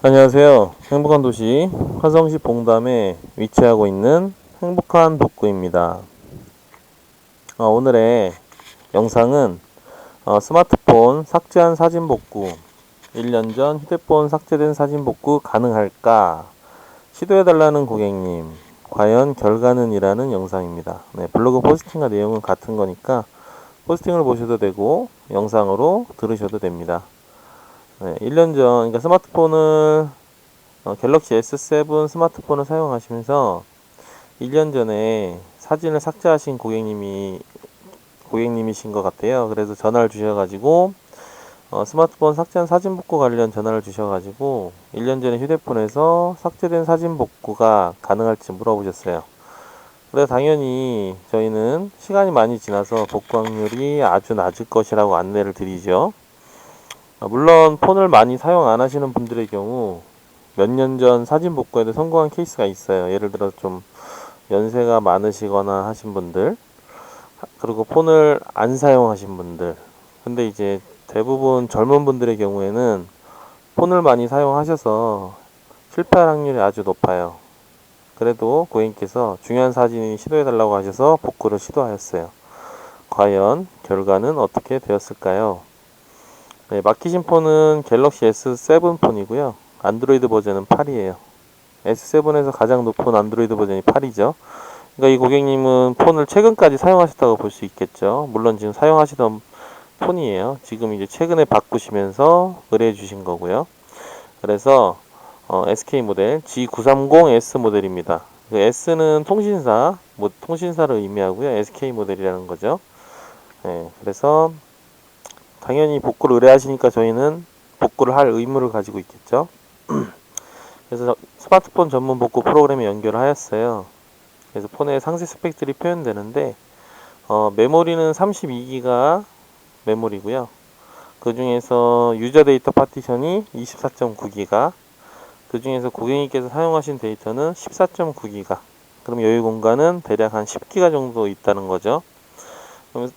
안녕하세요. 행복한 도시 화성시 봉담에 위치하고 있는 행복한 복구입니다. 오늘의 영상은 스마트폰 삭제한 사진 복구, 1년 전 휴대폰 삭제된 사진 복구 가능할까? 시도해달라는 고객님, 과연 결과는? 이라는 영상입니다. 네, 블로그 포스팅과 내용은 같은 거니까 포스팅을 보셔도 되고 영상으로 들으셔도 됩니다. 네, 1년 전, 그러니까 스마트폰을 갤럭시 S7 스마트폰을 사용하시면서 1년 전에 사진을 삭제하신 고객님이신 것 같아요. 그래서 전화를 주셔가지고 스마트폰 삭제한 사진 복구 관련 전화를 주셔가지고 1년 전에 휴대폰에서 삭제된 사진 복구가 가능할지 물어보셨어요. 그래서 당연히 저희는 시간이 많이 지나서 복구 확률이 아주 낮을 것이라고 안내를 드리죠. 물론 폰을 많이 사용 안 하시는 분들의 경우 몇 년 전 사진 복구에도 성공한 케이스가 있어요. 예를 들어 좀 연세가 많으시거나 하신 분들, 그리고 폰을 안 사용하신 분들. 근데 이제 대부분 젊은 분들의 경우에는 폰을 많이 사용하셔서 실패할 확률이 아주 높아요. 그래도 고객님께서 중요한 사진이 시도해달라고 하셔서 복구를 시도하였어요. 과연 결과는 어떻게 되었을까요? 네, 맡기신 폰은 갤럭시 S7 폰이고요. 안드로이드 버전은 8이에요. S7에서 가장 높은 안드로이드 버전이 8이죠. 그러니까 이 고객님은 폰을 최근까지 사용하셨다고 볼 수 있겠죠. 물론 지금 사용하시던 폰이에요. 지금 이제 최근에 바꾸시면서 의뢰해 주신 거고요. 그래서 SK 모델 G930S 모델입니다. 그 S는 통신사, 통신사를 의미하고요. SK 모델이라는 거죠. 네, 그래서 당연히 복구를 의뢰하시니까 저희는 복구를 할 의무를 가지고 있겠죠. 그래서 스마트폰 전문 복구 프로그램에 연결을 하였어요. 그래서 폰의 상세 스펙들이 표현되는데 메모리는 32기가 메모리고요. 그 중에서 유저 데이터 파티션이 24.9기가, 그 중에서 고객님께서 사용하신 데이터는 14.9기가. 그럼 여유 공간은 대략 한 10기가 정도 있다는 거죠. 그럼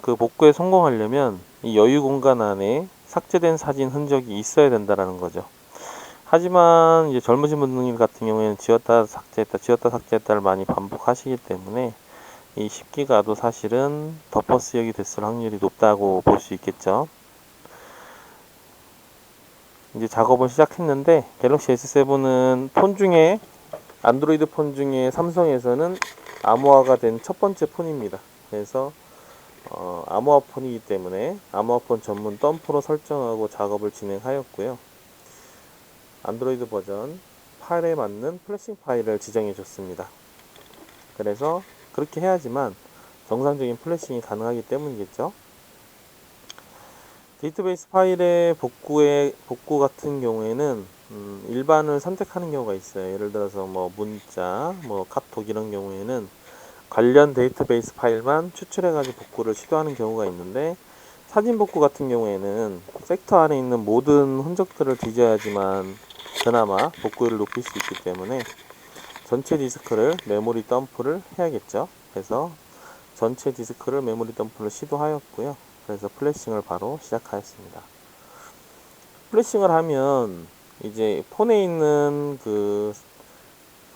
그 복구에 성공하려면 이 여유 공간 안에 삭제된 사진 흔적이 있어야 된다는 거죠. 하지만 이제 젊으신 분들 같은 경우에는 지웠다 삭제했다를 많이 반복하시기 때문에 이 10기가도 사실은 덮어 쓰여기 됐을 확률이 높다고 볼 수 있겠죠. 이제 작업을 시작했는데 갤럭시 S7은 안드로이드 폰 중에 삼성에서는 암호화가 된 첫 번째 폰입니다. 그래서 암호화 폰이기 때문에 암호화 폰 전문 덤프로 설정하고 작업을 진행하였고요. 안드로이드 버전 8에 맞는 플래싱 파일을 지정해 줬습니다. 그래서 그렇게 해야지만 정상적인 플래싱이 가능하기 때문이겠죠. 데이터베이스 파일의 복구 같은 경우에는 일반을 선택하는 경우가 있어요. 예를 들어서 뭐 문자, 뭐 카톡 이런 경우에는 관련 데이터베이스 파일만 추출해가지고 복구를 시도하는 경우가 있는데, 사진 복구 같은 경우에는 섹터 안에 있는 모든 흔적들을 뒤져야지만 그나마 복구율을 높일 수 있기 때문에 전체 디스크를 메모리 덤프를 해야겠죠. 그래서 전체 디스크를 메모리 덤프를 시도하였고요. 그래서 플래싱을 바로 시작하였습니다. 플래싱을 하면 이제 폰에 있는 그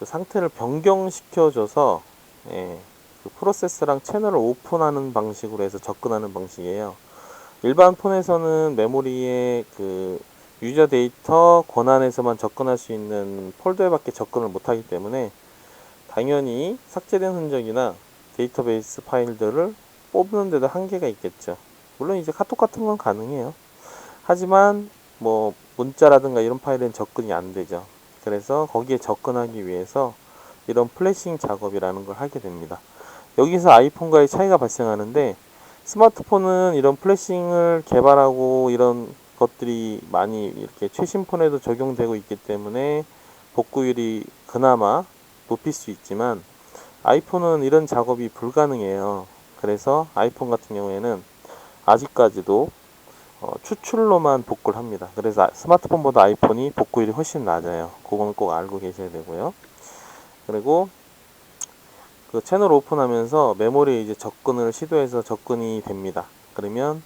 상태를 변경시켜줘서 그 프로세스랑 채널을 오픈하는 방식으로 해서 접근하는 방식이에요. 일반 폰에서는 메모리에 그 유저 데이터 권한에서만 접근할 수 있는 폴더에밖에 접근을 못하기 때문에 당연히 삭제된 흔적이나 데이터베이스 파일들을 뽑는 데도 한계가 있겠죠. 물론 이제 카톡 같은 건 가능해요. 하지만 뭐 문자라든가 이런 파일은 접근이 안 되죠. 그래서 거기에 접근하기 위해서 이런 플래싱 작업이라는 걸 하게 됩니다. 여기서 아이폰과의 차이가 발생하는데, 스마트폰은 이런 플래싱을 개발하고 이런 것들이 많이 이렇게 최신 폰에도 적용되고 있기 때문에 복구율이 그나마 높일 수 있지만 아이폰은 이런 작업이 불가능해요. 그래서 아이폰 같은 경우에는 아직까지도 추출로만 복구를 합니다. 그래서 스마트폰보다 아이폰이 복구율이 훨씬 낮아요. 그거는 꼭 알고 계셔야 되고요. 그리고 그 채널 오픈하면서 메모리에 이제 접근을 시도해서 접근이 됩니다. 그러면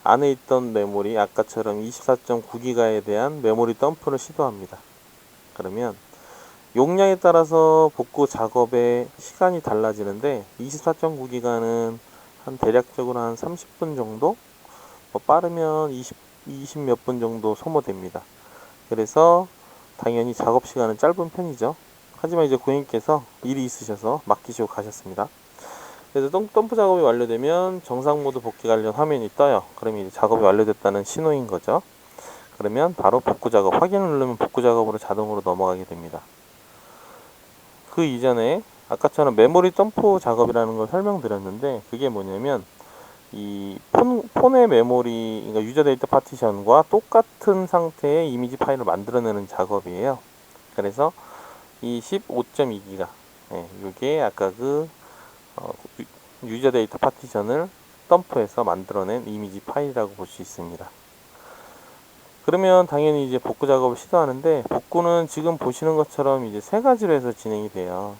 안에 있던 메모리 아까처럼 24.9기가에 대한 메모리 덤프를 시도합니다. 그러면 용량에 따라서 복구 작업의 시간이 달라지는데 24.9기가는 한 대략적으로 한 30분 정도, 빠르면 20 몇 분 정도 소모됩니다. 그래서 당연히 작업 시간은 짧은 편이죠. 하지만 이제 고객님께서 일이 있으셔서 맡기시고 가셨습니다. 그래서 덤프 작업이 완료되면 정상 모드 복귀 관련 화면이 떠요. 그러면 이제 작업이 완료됐다는 신호인 거죠. 그러면 바로 복구 작업, 확인을 누르면 복구 작업으로 자동으로 넘어가게 됩니다. 그 이전에 아까처럼 메모리 덤프 작업이라는 걸 설명드렸는데, 그게 뭐냐면 이 폰의 메모리, 그러니까 유저 데이터 파티션과 똑같은 상태의 이미지 파일을 만들어내는 작업이에요. 그래서 이 15.2기가, 이게 아까 유저 데이터 파티션을 덤프해서 만들어낸 이미지 파일이라고 볼 수 있습니다. 그러면 당연히 이제 복구 작업을 시도하는데, 복구는 지금 보시는 것처럼 이제 세 가지로 해서 진행이 돼요.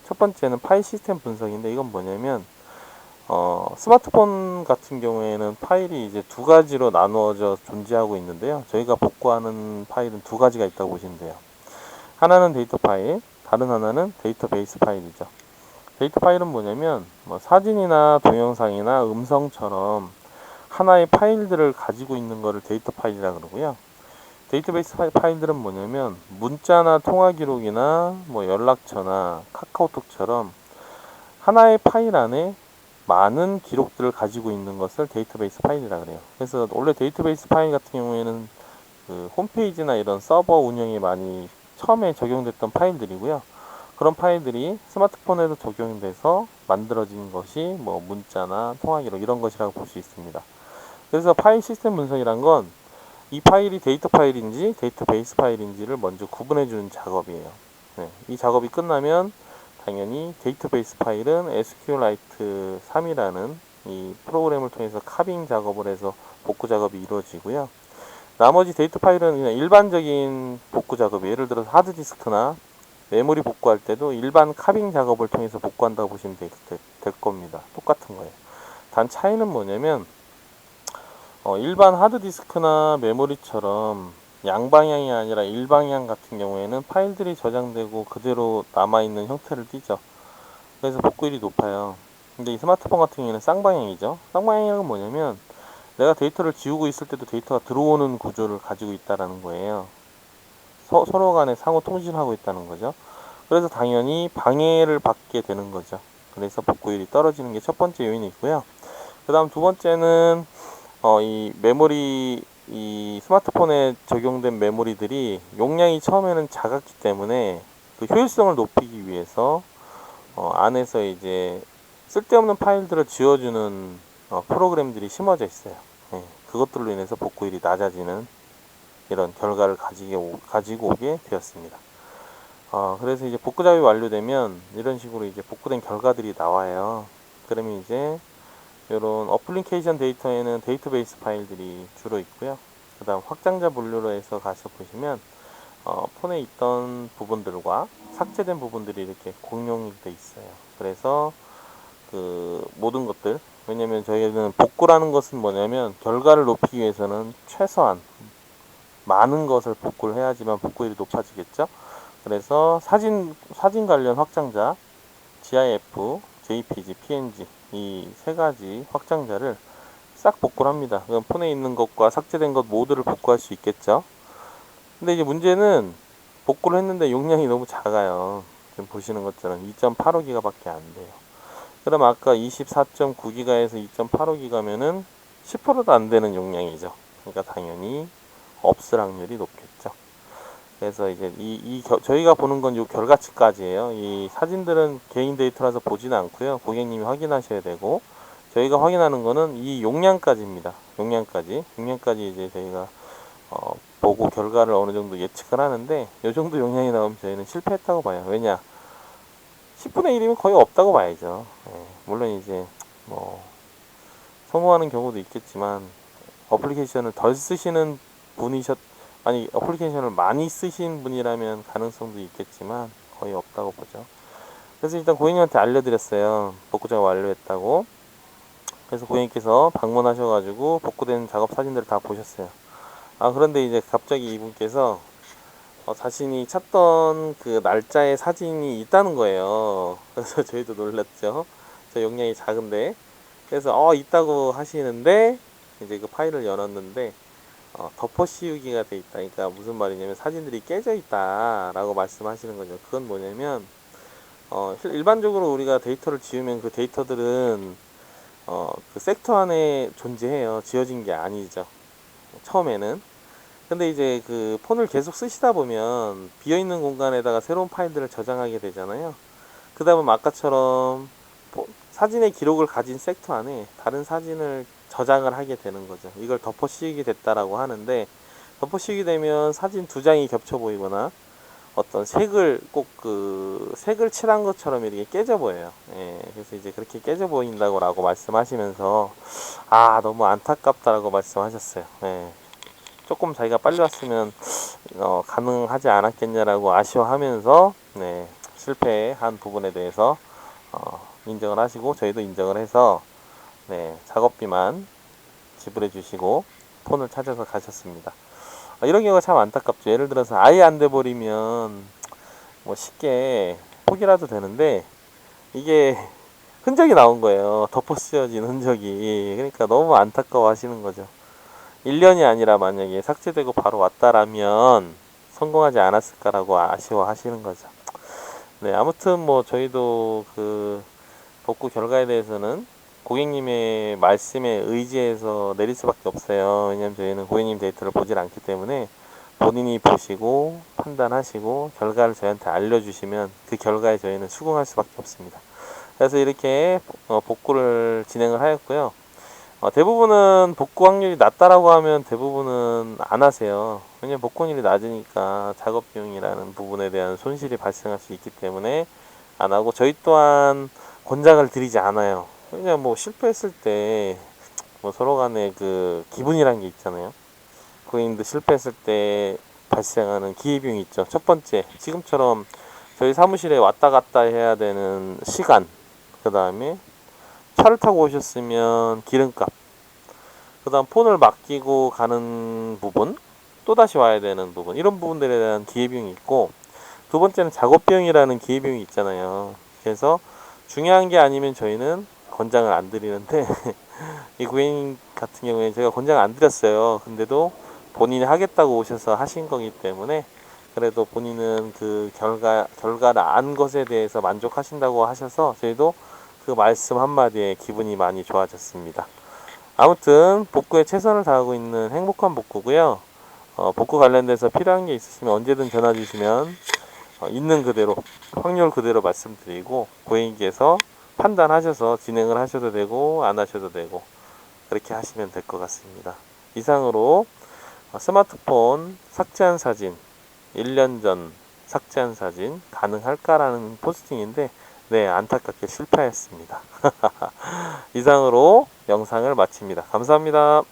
첫 번째는 파일 시스템 분석인데, 이건 뭐냐면 스마트폰 같은 경우에는 파일이 이제 두 가지로 나누어져 존재하고 있는데요. 저희가 복구하는 파일은 두 가지가 있다고 보시면 돼요. 하나는 데이터 파일, 다른 하나는 데이터베이스 파일이죠. 데이터 파일은 뭐냐면 사진이나 동영상이나 음성처럼 하나의 파일들을 가지고 있는 것을 데이터 파일이라 그러고요. 데이터베이스 파일들은 뭐냐면 문자나 통화 기록이나 연락처나 카카오톡처럼 하나의 파일 안에 많은 기록들을 가지고 있는 것을 데이터베이스 파일이라 그래요. 그래서 원래 데이터베이스 파일 같은 경우에는 그 홈페이지나 이런 서버 운영에 많이 처음에 적용됐던 파일들이고요. 그런 파일들이 스마트폰에도 적용돼서 만들어진 것이 문자나 통화 기록 이런 것이라고 볼 수 있습니다. 그래서 파일 시스템 분석이란 건 이 파일이 데이터 파일인지 데이터베이스 파일인지를 먼저 구분해 주는 작업이에요. 이 작업이 끝나면 당연히 데이터베이스 파일은 SQLite 3이라는 이 프로그램을 통해서 카빙 작업을 해서 복구 작업이 이루어지고요. 나머지 데이터 파일은 그냥 일반적인 복구 작업, 예를 들어서 하드디스크나 메모리 복구할 때도 일반 카빙 작업을 통해서 복구한다고 보시면 될 겁니다. 똑같은 거예요. 단 차이는 뭐냐면 일반 하드디스크나 메모리처럼 양방향이 아니라 일방향 같은 경우에는 파일들이 저장되고 그대로 남아있는 형태를 띠죠. 그래서 복구율이 높아요. 근데 이 스마트폰 같은 경우에는 쌍방향이죠. 쌍방향은 뭐냐면 내가 데이터를 지우고 있을 때도 데이터가 들어오는 구조를 가지고 있다는 거예요. 서로 간에 상호 통신하고 있다는 거죠. 그래서 당연히 방해를 받게 되는 거죠. 그래서 복구율이 떨어지는 게 첫 번째 요인이 있고요. 그 다음 두 번째는 이 메모리, 이 스마트폰에 적용된 메모리들이 용량이 처음에는 작았기 때문에 그 효율성을 높이기 위해서 안에서 이제 쓸데없는 파일들을 지워주는 프로그램들이 심어져 있어요. 그것들로 인해서 복구율이 낮아지는 이런 결과를 가지고 오게 되었습니다. 그래서 이제 복구 작업이 완료되면 이런 식으로 이제 복구된 결과들이 나와요. 그러면 이제 이런 어플리케이션 데이터에는 데이터베이스 파일들이 주로 있고요. 그 다음 확장자 분류로 해서 가서 보시면 폰에 있던 부분들과 삭제된 부분들이 이렇게 공용이 돼 있어요. 그래서 그 모든 것들, 왜냐면 저희는 복구라는 것은 뭐냐면 결과를 높이기 위해서는 최소한 많은 것을 복구를 해야지만 복구율이 높아지겠죠. 그래서 사진 관련 확장자, GIF, JPG, PNG 이 세 가지 확장자를 싹 복구를 합니다. 그럼 폰에 있는 것과 삭제된 것 모두를 복구할 수 있겠죠. 근데 이제 문제는 복구를 했는데 용량이 너무 작아요. 지금 보시는 것처럼 2.85기가 밖에 안 돼요. 그럼 아까 24.9기가에서 2.85기가면은 10%도 안 되는 용량이죠. 그러니까 당연히 없을 확률이 높겠죠. 그래서 이제 저희가 보는 건 이 결과치까지예요. 이 사진들은 개인 데이터라서 보지는 않고요. 고객님이 확인하셔야 되고, 저희가 확인하는 거는 이 용량까지입니다. 용량까지 이제 저희가 보고 결과를 어느 정도 예측을 하는데, 이 정도 용량이 나오면 저희는 실패했다고 봐요. 왜냐? 10분의 1이면 거의 없다고 봐야죠. 물론 이제 성공하는 경우도 있겠지만 어플리케이션을 덜 쓰시는 어플리케이션을 많이 쓰신 분이라면 가능성도 있겠지만 거의 없다고 보죠. 그래서 일단 고객님한테 알려드렸어요. 복구 작업 완료했다고. 그래서 고객님께서 방문하셔가지고 복구된 작업 사진들을 다 보셨어요. 그런데 이제 갑자기 이분께서 자신이 찾던 그 날짜의 사진이 있다는 거예요. 그래서 저희도 놀랐죠. 저 용량이 작은데. 그래서 있다고 하시는데 이제 그 파일을 열었는데 덮어 씌우기가 돼 있다. 그러니까 무슨 말이냐면 사진들이 깨져 있다라고 말씀하시는 거죠. 그건 뭐냐면 일반적으로 우리가 데이터를 지우면 그 데이터들은 그 섹터 안에 존재해요. 지워진 게 아니죠. 처음에는. 근데 이제 그 폰을 계속 쓰시다 보면 비어있는 공간에다가 새로운 파일들을 저장하게 되잖아요. 그 다음은 아까처럼 사진의 기록을 가진 섹터 안에 다른 사진을 저장을 하게 되는 거죠. 이걸 덮어 씌우게 됐다라고 하는데, 덮어 씌우게 되면 사진 두 장이 겹쳐 보이거나 어떤 색을 꼭 그 색을 칠한 것처럼 이렇게 깨져 보여요. 예, 그래서 이제 그렇게 깨져 보인다고 말씀하시면서 너무 안타깝다라고 말씀하셨어요. 예, 조금 자기가 빨리 왔으면 가능하지 않았겠냐라고 아쉬워하면서 실패한 부분에 대해서 인정을 하시고 저희도 인정을 해서 작업비만 지불해 주시고 폰을 찾아서 가셨습니다. 이런 경우가 참 안타깝죠. 예를 들어서 아예 안 돼 버리면 뭐 쉽게 포기라도 되는데 이게 흔적이 나온 거예요. 덮어 씌워진 흔적이. 그러니까 너무 안타까워 하시는 거죠. 1년이 아니라 만약에 삭제되고 바로 왔다라면 성공하지 않았을까라고 아쉬워 하시는 거죠. 네, 아무튼 뭐 저희도 그 복구 결과에 대해서는 고객님의 말씀에 의지해서 내릴 수밖에 없어요. 왜냐면 저희는 고객님 데이터를 보질 않기 때문에 본인이 보시고 판단하시고 결과를 저희한테 알려주시면 그 결과에 저희는 수긍할 수밖에 없습니다. 그래서 이렇게 복구를 진행을 하였고요. 대부분은 복구 확률이 낮다라고 하면 대부분은 안 하세요. 왜냐면 복구 확률이 낮으니까 작업 비용이라는 부분에 대한 손실이 발생할 수 있기 때문에 안 하고, 저희 또한 권장을 드리지 않아요. 왜냐면 뭐 실패했을 때 뭐 서로 간에 그 기분이란 게 있잖아요. 고객님도 실패했을 때 발생하는 기회비용이 있죠. 첫 번째, 지금처럼 저희 사무실에 왔다 갔다 해야 되는 시간, 그 다음에 차를 타고 오셨으면 기름값, 그 다음 폰을 맡기고 가는 부분, 또다시 와야 되는 부분, 이런 부분들에 대한 기회비용이 있고, 두 번째는 작업비용이라는 기회비용이 있잖아요. 그래서 중요한 게 아니면 저희는 권장을 안 드리는데 이 고객님 같은 경우에 제가 권장 안 드렸어요. 근데도 본인이 하겠다고 오셔서 하신 거기 때문에 그래도 본인은 그 결과를 안 것에 대해서 만족하신다고 하셔서 저희도 그 말씀 한마디에 기분이 많이 좋아졌습니다. 아무튼 복구에 최선을 다하고 있는 행복한 복구고요. 복구 관련돼서 필요한 게 있으시면 언제든 전화 주시면 있는 그대로 확률 그대로 말씀드리고 고객님께서 판단하셔서 진행을 하셔도 되고 안 하셔도 되고 그렇게 하시면 될 것 같습니다. 이상으로 스마트폰 삭제한 사진, 1년 전 삭제한 사진 가능할까라는 포스팅인데 안타깝게 실패했습니다. 이상으로 영상을 마칩니다. 감사합니다.